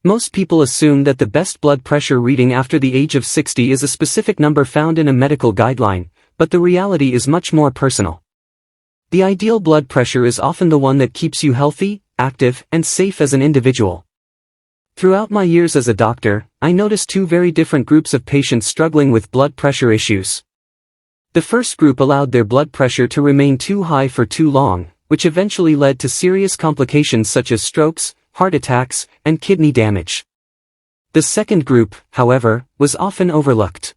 Most people assume that the best blood pressure reading after the age of 60 is a specific number found in a medical guideline, but the reality is much more personal. The ideal blood pressure is often the one that keeps you healthy, active, and safe as an individual. Throughout my years as a doctor, I noticed two very different groups of patients struggling with blood pressure issues. The first group allowed their blood pressure to remain too high for too long, which eventually led to serious complications such as strokes, heart attacks, and kidney damage. The second group, however, was often overlooked.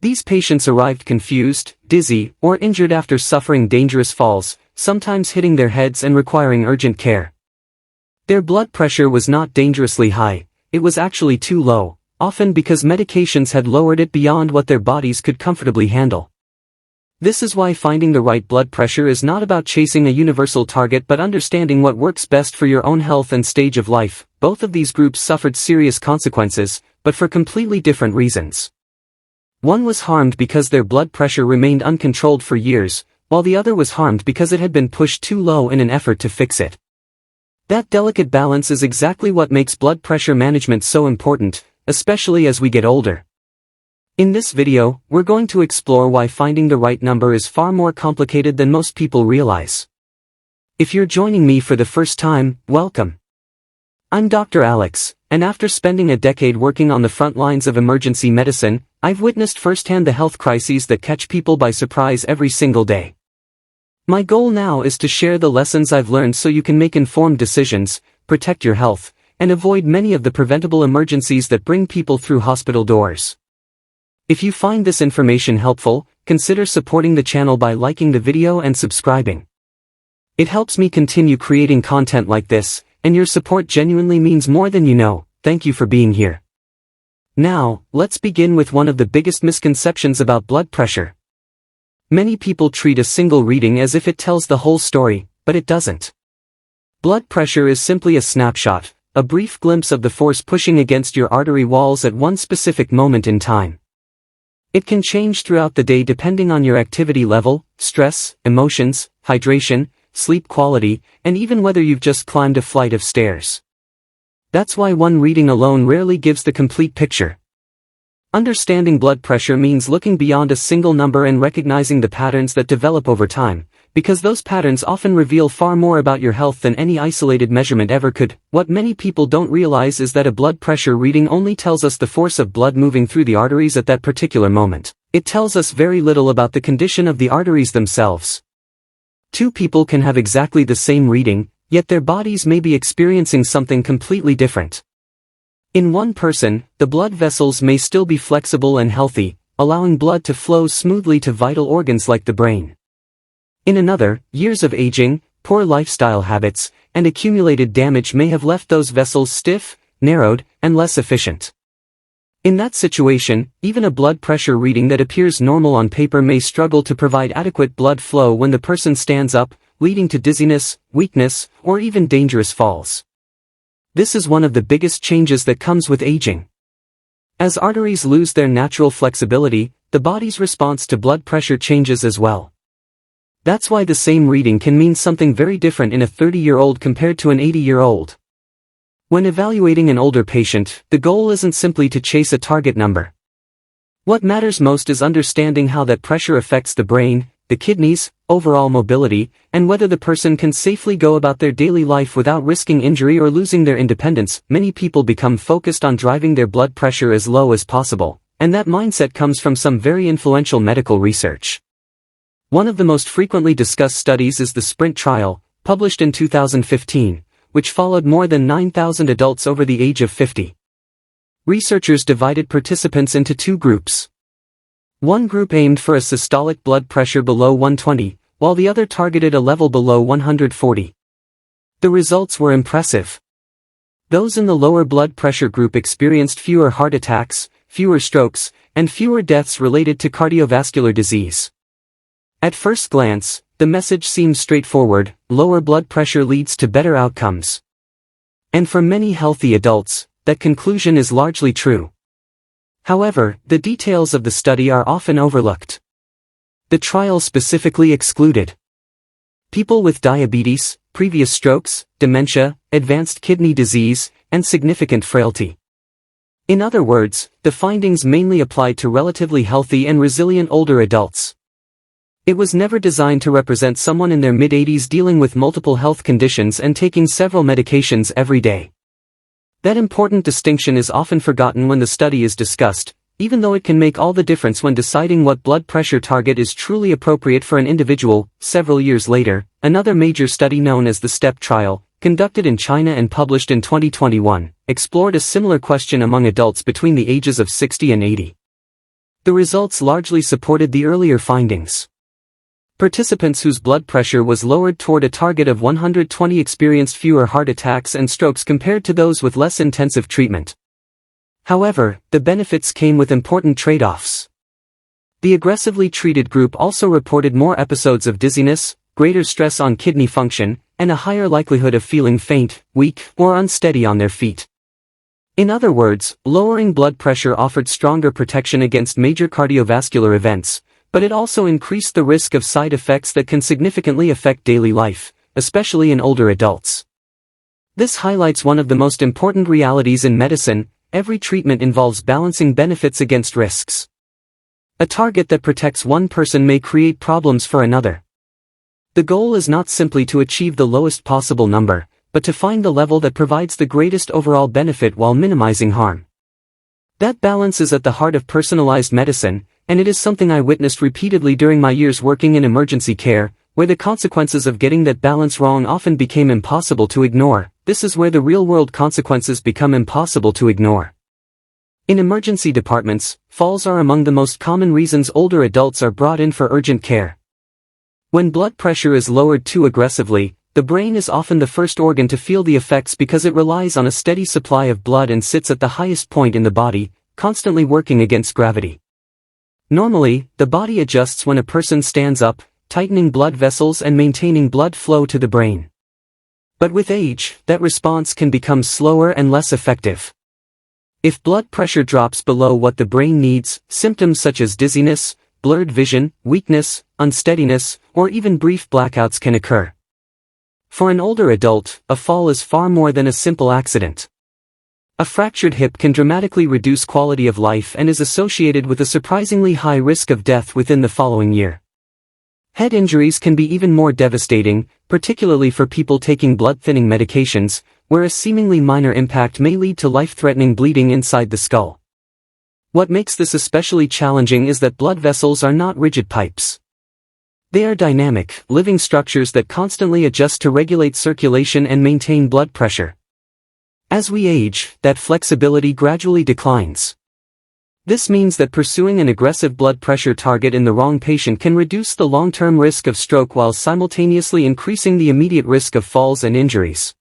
These patients arrived confused, dizzy, or injured after suffering dangerous falls, sometimes hitting their heads and requiring urgent care. Their blood pressure was not dangerously high, it was actually too low, often because medications had lowered it beyond what their bodies could comfortably handle. This is why finding the right blood pressure is not about chasing a universal target but understanding what works best for your own health and stage of life. Both of these groups suffered serious consequences, but for completely different reasons. One was harmed because their blood pressure remained uncontrolled for years, while the other was harmed because it had been pushed too low in an effort to fix it. That delicate balance is exactly what makes blood pressure management so important, especially as we get older. In this video, we're going to explore why finding the right number is far more complicated than most people realize. If you're joining me for the first time, welcome. I'm Dr. Alex, and after spending a decade working on the front lines of emergency medicine, I've witnessed firsthand the health crises that catch people by surprise every single day. My goal now is to share the lessons I've learned so you can make informed decisions, protect your health, and avoid many of the preventable emergencies that bring people through hospital doors. If you find this information helpful, consider supporting the channel by liking the video and subscribing. It helps me continue creating content like this, and your support genuinely means more than you know. Thank you for being here. Now, let's begin with one of the biggest misconceptions about blood pressure. Many people treat a single reading as if it tells the whole story, but it doesn't. Blood pressure is simply a snapshot, a brief glimpse of the force pushing against your artery walls at one specific moment in time. It can change throughout the day depending on your activity level, stress, emotions, hydration, sleep quality, and even whether you've just climbed a flight of stairs. That's why one reading alone rarely gives the complete picture. Understanding blood pressure means looking beyond a single number and recognizing the patterns that develop over time, because those patterns often reveal far more about your health than any isolated measurement ever could. What many people don't realize is that a blood pressure reading only tells us the force of blood moving through the arteries at that particular moment. It tells us very little about the condition of the arteries themselves. Two people can have exactly the same reading, yet their bodies may be experiencing something completely different. In one person, the blood vessels may still be flexible and healthy, allowing blood to flow smoothly to vital organs like the brain. In another, years of aging, poor lifestyle habits, and accumulated damage may have left those vessels stiff, narrowed, and less efficient. In that situation, even a blood pressure reading that appears normal on paper may struggle to provide adequate blood flow when the person stands up, leading to dizziness, weakness, or even dangerous falls. This is one of the biggest changes that comes with aging. As arteries lose their natural flexibility, the body's response to blood pressure changes as well. That's why the same reading can mean something very different in a 30-year-old compared to an 80-year-old. When evaluating an older patient, the goal isn't simply to chase a target number. What matters most is understanding how that pressure affects the brain, the kidneys, overall mobility, and whether the person can safely go about their daily life without risking injury or losing their independence. Many people become focused on driving their blood pressure as low as possible, and that mindset comes from some very influential medical research. One of the most frequently discussed studies is the SPRINT trial, published in 2015, which followed more than 9,000 adults over the age of 50. Researchers divided participants into two groups. One group aimed for a systolic blood pressure below 120, while the other targeted a level below 140. The results were impressive. Those in the lower blood pressure group experienced fewer heart attacks, fewer strokes, and fewer deaths related to cardiovascular disease. At first glance, the message seems straightforward: lower blood pressure leads to better outcomes. And for many healthy adults, that conclusion is largely true. However, the details of the study are often overlooked. The trial specifically excluded people with diabetes, previous strokes, dementia, advanced kidney disease, and significant frailty. In other words, the findings mainly applied to relatively healthy and resilient older adults. It was never designed to represent someone in their mid-80s dealing with multiple health conditions and taking several medications every day. That important distinction is often forgotten when the study is discussed, even though it can make all the difference when deciding what blood pressure target is truly appropriate for an individual. Several years later, another major study known as the STEP trial, conducted in China and published in 2021, explored a similar question among adults between the ages of 60 and 80. The results largely supported the earlier findings. Participants whose blood pressure was lowered toward a target of 120 experienced fewer heart attacks and strokes compared to those with less intensive treatment. However, the benefits came with important trade-offs. The aggressively treated group also reported more episodes of dizziness, greater stress on kidney function, and a higher likelihood of feeling faint, weak, or unsteady on their feet. In other words, lowering blood pressure offered stronger protection against major cardiovascular events, but it also increased the risk of side effects that can significantly affect daily life, especially in older adults. This highlights one of the most important realities in medicine: every treatment involves balancing benefits against risks. A target that protects one person may create problems for another. The goal is not simply to achieve the lowest possible number, but to find the level that provides the greatest overall benefit while minimizing harm. That balance is at the heart of personalized medicine, and it is something I witnessed repeatedly during my years working in emergency care, where the consequences of getting that balance wrong often became impossible to ignore. This is where the real-world consequences become impossible to ignore. In emergency departments, falls are among the most common reasons older adults are brought in for urgent care. When blood pressure is lowered too aggressively, the brain is often the first organ to feel the effects because it relies on a steady supply of blood and sits at the highest point in the body, constantly working against gravity. Normally, the body adjusts when a person stands up, tightening blood vessels and maintaining blood flow to the brain. But with age, that response can become slower and less effective. If blood pressure drops below what the brain needs, symptoms such as dizziness, blurred vision, weakness, unsteadiness, or even brief blackouts can occur. For an older adult, a fall is far more than a simple accident. A fractured hip can dramatically reduce quality of life and is associated with a surprisingly high risk of death within the following year. Head injuries can be even more devastating, particularly for people taking blood-thinning medications, where a seemingly minor impact may lead to life-threatening bleeding inside the skull. What makes this especially challenging is that blood vessels are not rigid pipes. They are dynamic, living structures that constantly adjust to regulate circulation and maintain blood pressure. As we age, that flexibility gradually declines. This means that pursuing an aggressive blood pressure target in the wrong patient can reduce the long-term risk of stroke while simultaneously increasing the immediate risk of falls and injuries.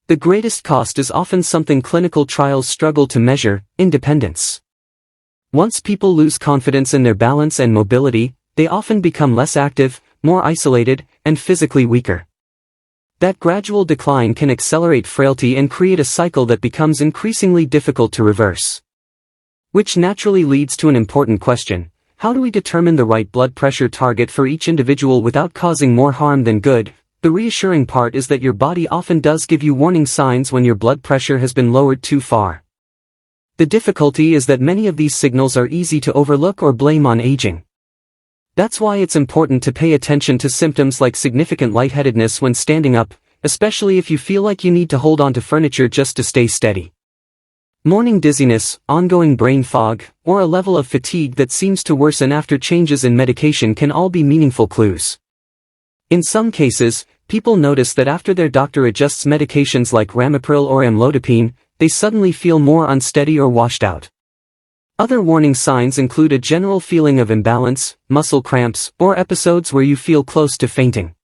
The greatest cost is often something clinical trials struggle to measure: independence. Once people lose confidence in their balance and mobility, they often become less active, more isolated, and physically weaker. That gradual decline can accelerate frailty and create a cycle that becomes increasingly difficult to reverse. Which naturally leads to an important question: how do we determine the right blood pressure target for each individual without causing more harm than good? The reassuring part is that your body often does give you warning signs when your blood pressure has been lowered too far. The difficulty is that many of these signals are easy to overlook or blame on aging. That's why it's important to pay attention to symptoms like significant lightheadedness when standing up, especially if you feel like you need to hold on to furniture just to stay steady. Morning dizziness, ongoing brain fog, or a level of fatigue that seems to worsen after changes in medication can all be meaningful clues. In some cases, people notice that after their doctor adjusts medications like ramipril or amlodipine, they suddenly feel more unsteady or washed out. Other warning signs include a general feeling of imbalance, muscle cramps, or episodes where you feel close to fainting.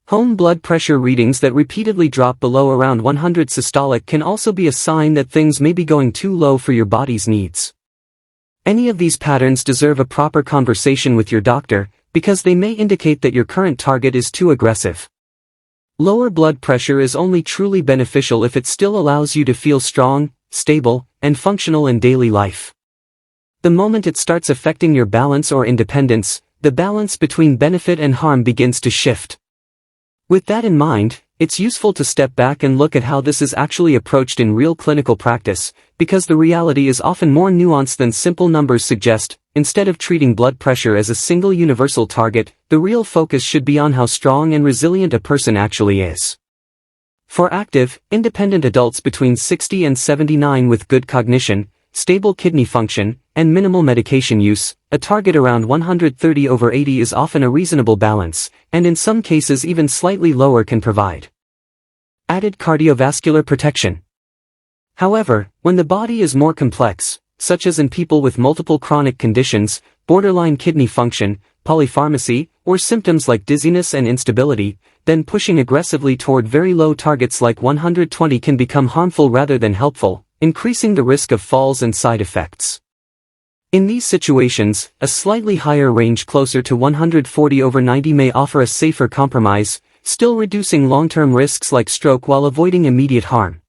Home blood pressure readings that repeatedly drop below around 100 systolic can also be a sign that things may be going too low for your body's needs. Any of these patterns deserve a proper conversation with your doctor, because they may indicate that your current target is too aggressive. Lower blood pressure is only truly beneficial if it still allows you to feel strong, stable, and functional in daily life. The moment it starts affecting your balance or independence, the balance between benefit and harm begins to shift. With that in mind, It's useful to step back and look at how this is actually approached in real clinical practice, because the reality is often more nuanced than simple numbers suggest. Instead of treating blood pressure as a single universal target, the real focus should be on how strong and resilient a person actually is. For active, independent adults between 60 and 79 with good cognition, stable kidney function, and minimal medication use, a target around 130/80 is often a reasonable balance, and in some cases even slightly lower can provide added cardiovascular protection. However, when the body is more complex, such as in people with multiple chronic conditions, borderline kidney function, polypharmacy, or symptoms like dizziness and instability, then pushing aggressively toward very low targets like 120 can become harmful rather than helpful, increasing the risk of falls and side effects. In these situations, a slightly higher range closer to 140/90 may offer a safer compromise, still reducing long-term risks like stroke while avoiding immediate harm.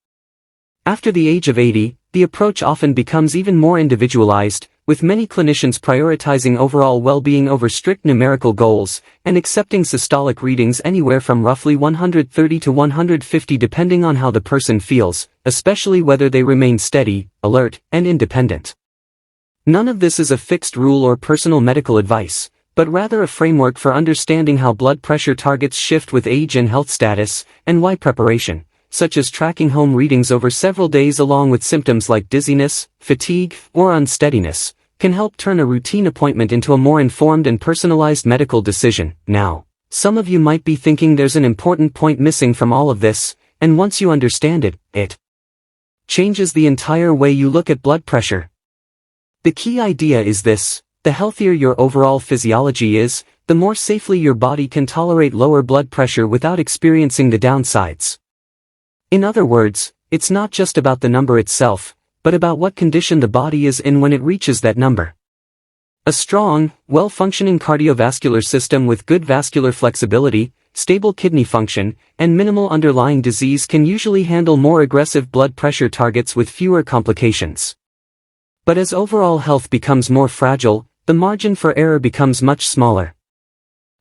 After the age of 80, the approach often becomes even more individualized, with many clinicians prioritizing overall well-being over strict numerical goals, and accepting systolic readings anywhere from roughly 130 to 150 depending on how the person feels, especially whether they remain steady, alert, and independent. None of this is a fixed rule or personal medical advice, but rather a framework for understanding how blood pressure targets shift with age and health status, and why preparation, such as tracking home readings over several days along with symptoms like dizziness, fatigue, or unsteadiness, can help turn a routine appointment into a more informed and personalized medical decision. Now, some of you might be thinking there's an important point missing from all of this, and once you understand it, it changes the entire way you look at blood pressure. The key idea is this: the healthier your overall physiology is, the more safely your body can tolerate lower blood pressure without experiencing the downsides. In other words, it's not just about the number itself, but about what condition the body is in when it reaches that number. A strong, well-functioning cardiovascular system with good vascular flexibility, stable kidney function, and minimal underlying disease can usually handle more aggressive blood pressure targets with fewer complications. But as overall health becomes more fragile, the margin for error becomes much smaller.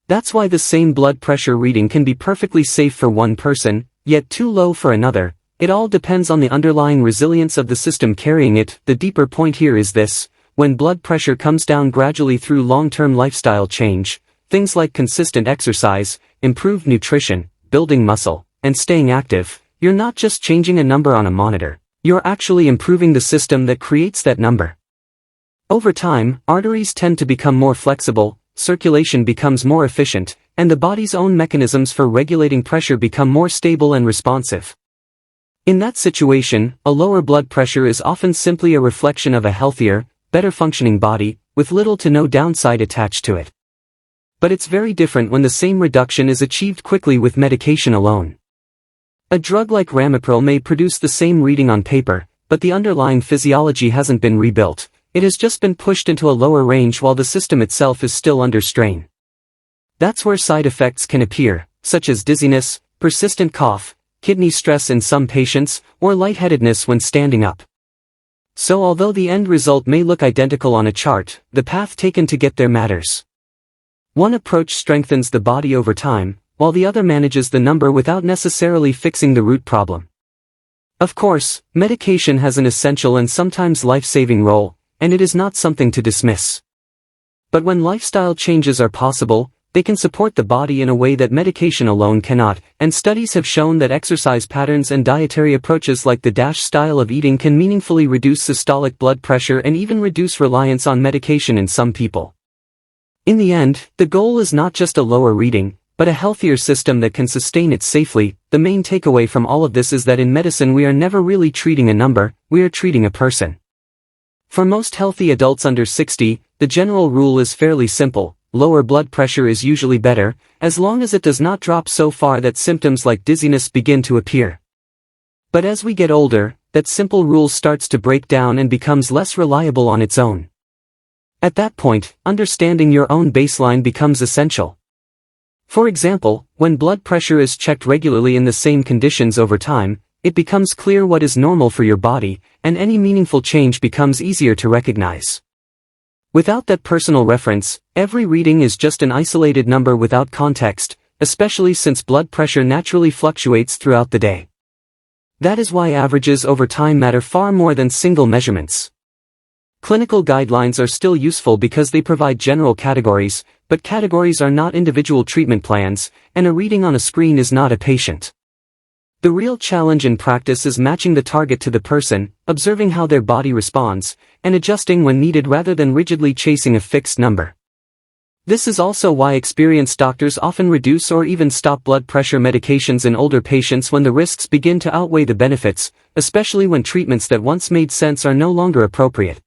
That's why the same blood pressure reading can be perfectly safe for one person, yet too low for another. It all depends on the underlying resilience of the system carrying it. The deeper point here is this: when blood pressure comes down gradually through long-term lifestyle change, things like consistent exercise, improved nutrition, building muscle, and staying active, you're not just changing a number on a monitor, you're actually improving the system that creates that number. Over time, arteries tend to become more flexible, circulation becomes more efficient, and the body's own mechanisms for regulating pressure become more stable and responsive. In that situation, a lower blood pressure is often simply a reflection of a healthier, better functioning body, with little to no downside attached to it. But it's very different when the same reduction is achieved quickly with medication alone. A drug like Ramipril may produce the same reading on paper, but the underlying physiology hasn't been rebuilt. It has just been pushed into a lower range while the system itself is still under strain. That's where side effects can appear, such as dizziness, persistent cough, kidney stress in some patients, or lightheadedness when standing up. So although the end result may look identical on a chart, the path taken to get there matters. One approach strengthens the body over time, while the other manages the number without necessarily fixing the root problem. Of course, medication has an essential and sometimes life-saving role, and it is not something to dismiss. But when lifestyle changes are possible, they can support the body in a way that medication alone cannot, and studies have shown that exercise patterns and dietary approaches like the DASH style of eating can meaningfully reduce systolic blood pressure and even reduce reliance on medication in some people. In the end, the goal is not just a lower reading, but a healthier system that can sustain it safely. The main takeaway from all of this is that in medicine we are never really treating a number, we are treating a person. For most healthy adults under 60, the general rule is fairly simple: lower blood pressure is usually better, as long as it does not drop so far that symptoms like dizziness begin to appear. But as we get older, that simple rule starts to break down and becomes less reliable on its own. At that point, understanding your own baseline becomes essential. For example, when blood pressure is checked regularly in the same conditions over time, it becomes clear what is normal for your body, and any meaningful change becomes easier to recognize. Without that personal reference, every reading is just an isolated number without context, especially since blood pressure naturally fluctuates throughout the day. That is why averages over time matter far more than single measurements. Clinical guidelines are still useful because they provide general categories, but categories are not individual treatment plans, and a reading on a screen is not a patient. The real challenge in practice is matching the target to the person, observing how their body responds, and adjusting when needed rather than rigidly chasing a fixed number. This is also why experienced doctors often reduce or even stop blood pressure medications in older patients when the risks begin to outweigh the benefits, especially when treatments that once made sense are no longer appropriate.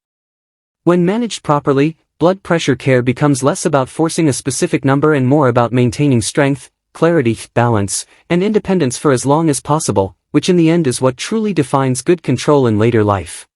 When managed properly, blood pressure care becomes less about forcing a specific number and more about maintaining strength, clarity, balance, and independence for as long as possible, which in the end is what truly defines good control in later life.